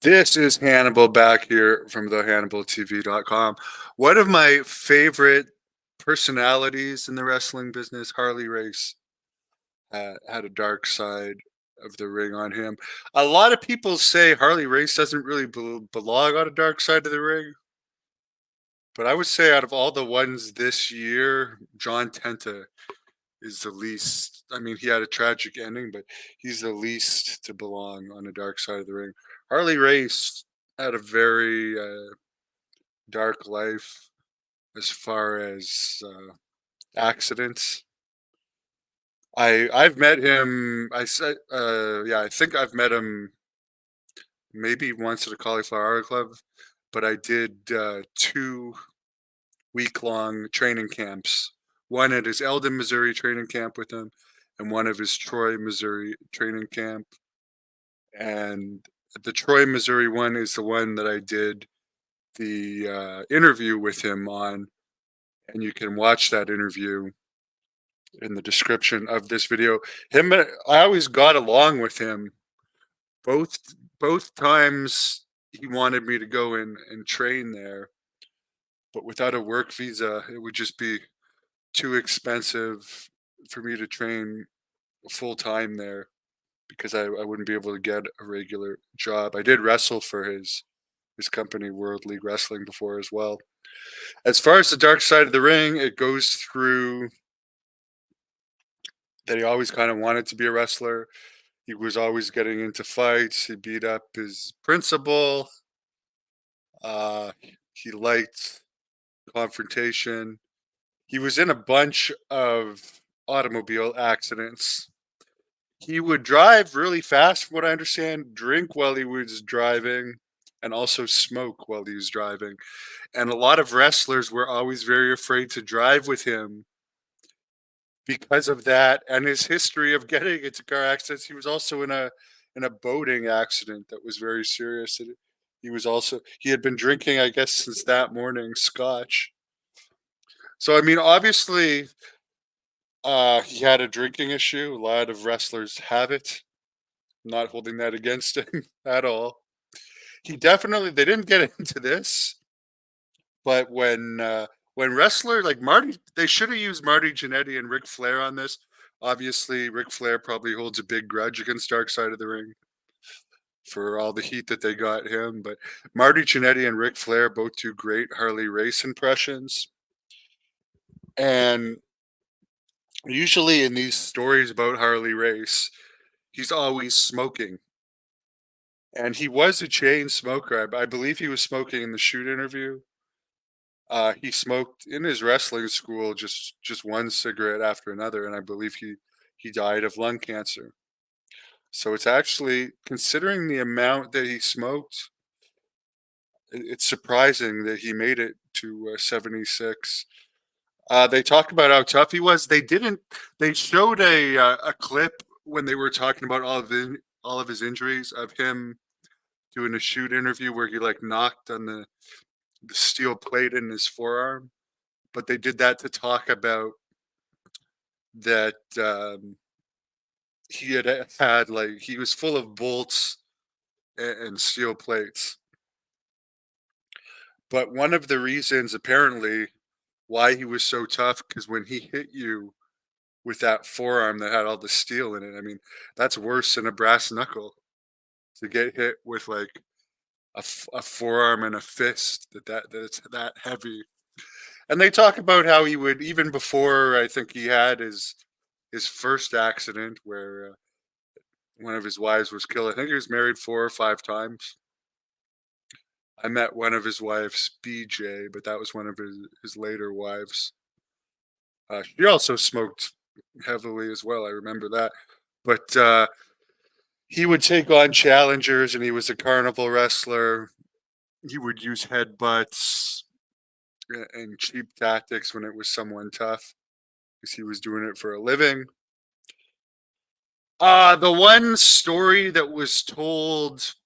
This is Hannibal back here from the HannibalTV.com. One of my favorite personalities in the wrestling business, Harley Race, had a dark side of the ring on him. A lot of people say Harley Race doesn't really belong on a dark side of the ring, but I would say out of all the ones this year, John Tenta is the least. I mean, he had a tragic ending, but he's the least to belong on the dark side of the ring. Harley Race had a very dark life as far as accidents. I've met him. I said, yeah, I think I've met him maybe once at a cauliflower art club, but I did 2 week long training camps. One at his Eldon, Missouri training camp with him, and one of his Troy, Missouri training camp. And the Troy, Missouri one is the one that I did the interview with him on, and you can watch that interview in the description of this video. I always got along with him. Both both times he wanted me to go in and train there, but without a work visa, it would just be too expensive for me to train full time there because I wouldn't be able to get a regular job. I did wrestle for his company, World League Wrestling, before as well. As far as the dark side of the ring, it goes through that he always kind of wanted to be a wrestler. He was always getting into fights. He beat up his principal. Uh, he liked confrontation. He was in a bunch of automobile accidents. He would drive really fast, from what I understand, drink while he was driving, and also smoke while he was driving. And a lot of wrestlers were always very afraid to drive with him because of that and his history of getting into car accidents. He was also in a boating accident that was very serious. And he had been drinking, I guess, since that morning, scotch. So I mean, obviously, he had a drinking issue. A lot of wrestlers have it. I'm not holding that against him at all. He definitely they didn't get into this, but when wrestler like Marty, they should have used Marty Jannetty and Ric Flair on this. Obviously, Ric Flair probably holds a big grudge against Dark Side of the Ring for all the heat that they got him. But Marty Jannetty and Ric Flair both do great Harley Race impressions. And usually in these stories about Harley Race, he's always smoking. And he was a chain smoker. I believe he was smoking in the shoot interview. He smoked in his wrestling school just one cigarette after another, and I believe he died of lung cancer. So it's actually, considering the amount that he smoked, it's surprising that he made it to 76. They talked about how tough he was. They didn't. They showed a clip when they were talking about all of his injuries of him doing a shoot interview where he like knocked on the steel plate in his forearm. But they did that to talk about that he had like he was full of bolts and steel plates. But one of the reasons apparently why he was so tough, because when he hit you with that forearm that had all the steel in it, I mean, that's worse than a brass knuckle to get hit with like a forearm and a fist that's that heavy. And they talk about how he would, even before I think he had his first accident where one of his wives was killed. I think he was married 4 or 5 times. I met one of his wives, BJ, but that was one of his later wives. She also smoked heavily as well. I remember that. But he would take on challengers, and he was a carnival wrestler. He would use headbutts and cheap tactics when it was someone tough, because he was doing it for a living. The one story that was told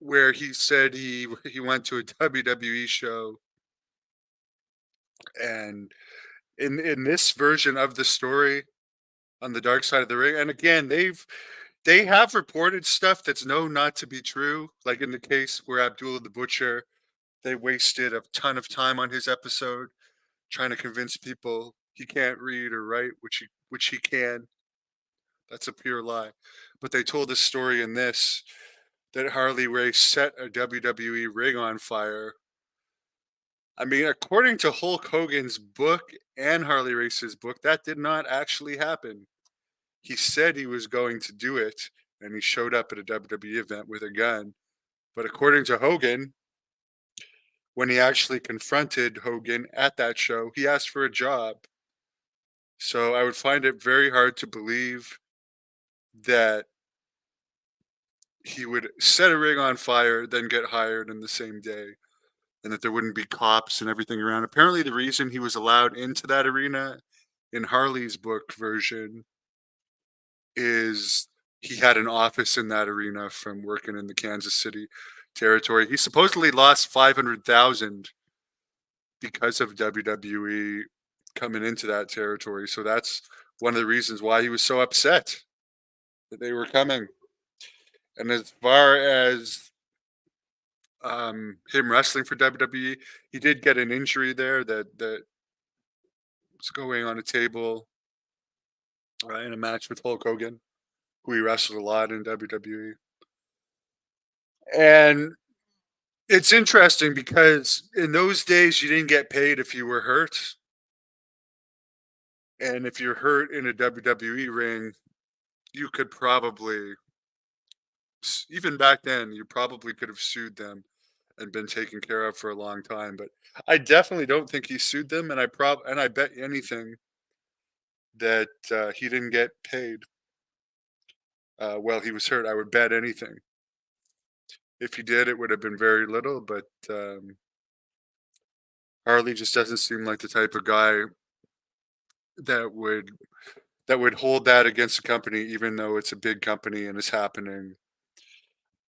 where he said he went to a WWE show, and in this version of the story on the dark side of the ring, and again They have reported stuff that's known not to be true, like in the case where Abdullah the Butcher, they wasted a ton of time on his episode trying to convince people he can't read or write, which he can. That's a pure lie. But they told this story in this that Harley Race set a WWE ring on fire. I mean, according to Hulk Hogan's book and Harley Race's book, that did not actually happen. He said he was going to do it, and he showed up at a WWE event with a gun. But according to Hogan, when he actually confronted Hogan at that show, he asked for a job. So I would find it very hard to believe that he would set a ring on fire, then get hired in the same day, and that there wouldn't be cops and everything around. Apparently, the reason he was allowed into that arena in Harley's book version is he had an office in that arena from working in the Kansas City territory. He supposedly lost 500,000 because of WWE coming into that territory. So that's one of the reasons why he was so upset that they were coming. And as far as him wrestling for WWE, he did get an injury there that was going on a table in a match with Hulk Hogan, who he wrestled a lot in WWE. And it's interesting because in those days you didn't get paid if you were hurt, and if you're hurt in a WWE ring, you could probably even back then you probably could have sued them and been taken care of for a long time. But I definitely don't think he sued them, and I bet anything that he didn't get paid while he was hurt. I would bet anything. If he did, it would have been very little. But Harley just doesn't seem like the type of guy that would hold that against a company, even though it's a big company and it's happening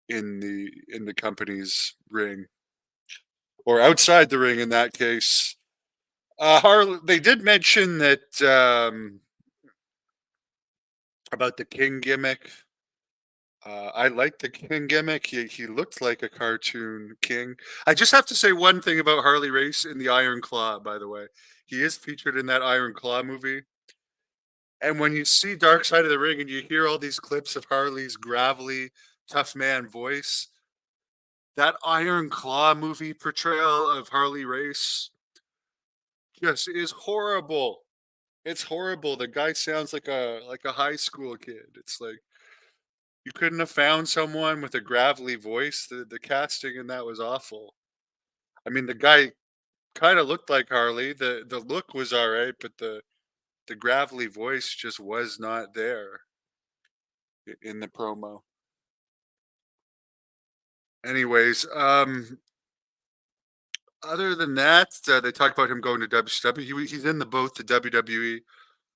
in the company's ring or outside the ring. In that case, Harley. They did mention that about the King gimmick. I like the King gimmick. He looked like a cartoon king. I just have to say one thing about Harley Race in the Iron Claw. By the way, he is featured in that Iron Claw movie. And when you see Dark Side of the Ring and you hear all these clips of Harley's gravelly, tough man voice, that Iron Claw movie portrayal of Harley Race just is horrible. It's horrible. The guy sounds like a high school kid. It's like you couldn't have found someone with a gravelly voice. The casting in that was awful. I mean, the guy kind of looked like Harley. The look was all right, but the gravelly voice just was not there in the promo. Anyways, other than that, they talk about him going to WCW. He's in both the WWE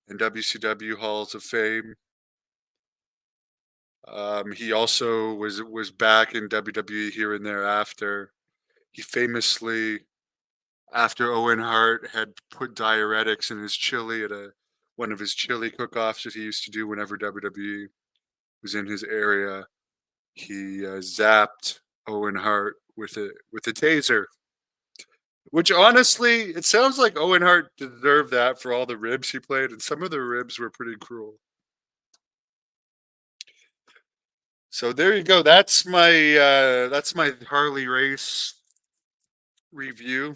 and WCW Halls of Fame. He also was back in WWE here and there after. He famously, after Owen Hart had put diuretics in his chili at one of his chili cook-offs that he used to do whenever WWE was in his area, he zapped Owen Hart with a taser. Which honestly, it sounds like Owen Hart deserved that for all the ribs he played, and some of the ribs were pretty cruel. So there you go. That's my Harley Race review.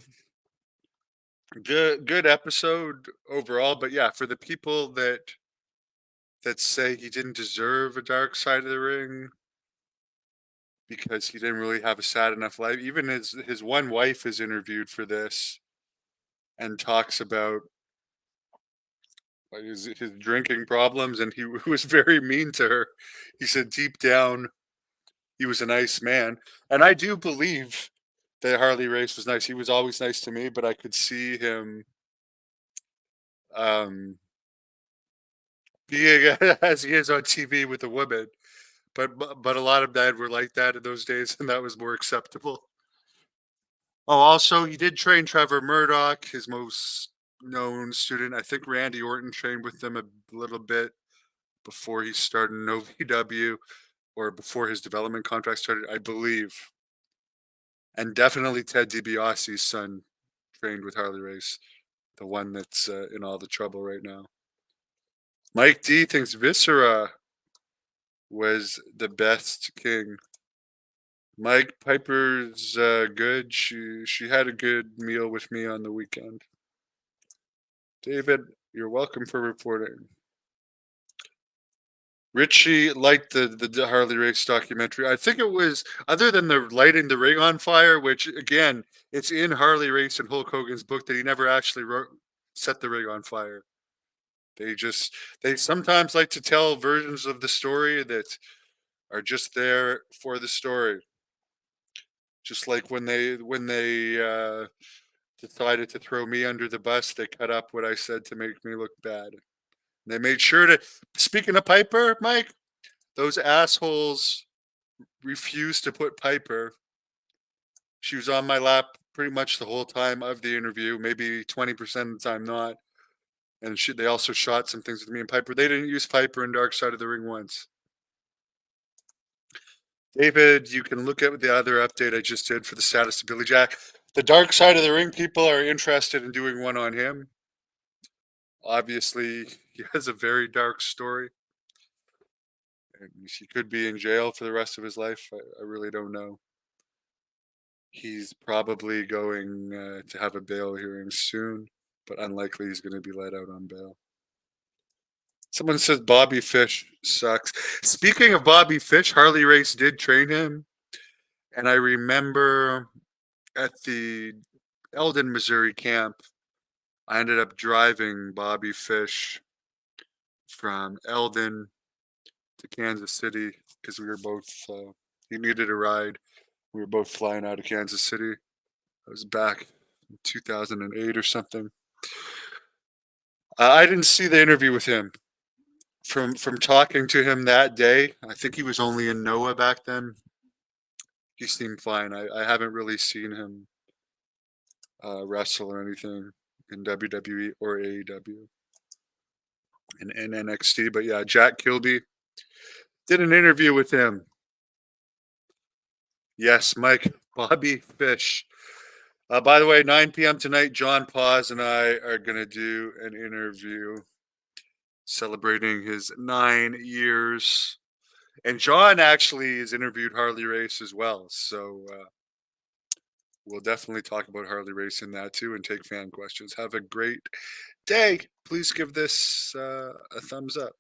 Good episode overall, but yeah, for the people that say he didn't deserve a Dark Side of the Ring because he didn't really have a sad enough life. Even his one wife is interviewed for this and talks about like his drinking problems, and he was very mean to her. He said deep down he was a nice man, and I do believe that Harley Race was nice. He was always nice to me, but I could see him um, being as he is on TV with a woman. But a lot of men were like that in those days, and that was more acceptable. Oh, also, he did train Trevor Murdoch, his most known student. I think Randy Orton trained with them a little bit, before he started in OVW or before his development contract started, I believe. And definitely Ted DiBiase's son trained with Harley Race, the one that's in all the trouble right now. Mike D thinks Viscera was the best king. Mike Piper's good. She had a good meal with me on the weekend. David, you're welcome for reporting. Richie liked the Harley Race documentary. I think it was, other than the lighting the ring on fire, which again, it's in Harley Race and Hulk Hogan's book that he never actually set the ring on fire. They sometimes like to tell versions of the story that are just there for the story. Just like when they decided to throw me under the bus, they cut up what I said to make me look bad. And they made sure to. Speaking of Piper, Mike, those assholes refused to put Piper. She was on my lap pretty much the whole time of the interview, maybe 20% of the time not. And they also shot some things with me and Piper. They didn't use Piper in Dark Side of the Ring once. David, you can look at the other update I just did for the status of Billy Jack. The Dark Side of the Ring people are interested in doing one on him. Obviously, he has a very dark story. And he could be in jail for the rest of his life. I really don't know. He's probably going to have a bail hearing soon, but unlikely he's going to be let out on bail. Someone says Bobby Fish sucks. Speaking of Bobby Fish, Harley Race did train him. And I remember at the Eldon, Missouri camp, I ended up driving Bobby Fish from Eldon to Kansas City because we were both, he needed a ride. We were both flying out of Kansas City. I was back in 2008 or something. I didn't see the interview with him. From talking to him that day, I think he was only in Noah back then. He seemed fine. I haven't really seen him wrestle or anything in WWE or AEW and NXT. But yeah, Jack Kilby did an interview with him. Yes, Mike, Bobby Fish. By the way, 9 p.m. tonight, John Paz and I are going to do an interview celebrating his 9 years. And John actually has interviewed Harley Race as well. So we'll definitely talk about Harley Race in that too and take fan questions. Have a great day. Please give this a thumbs up.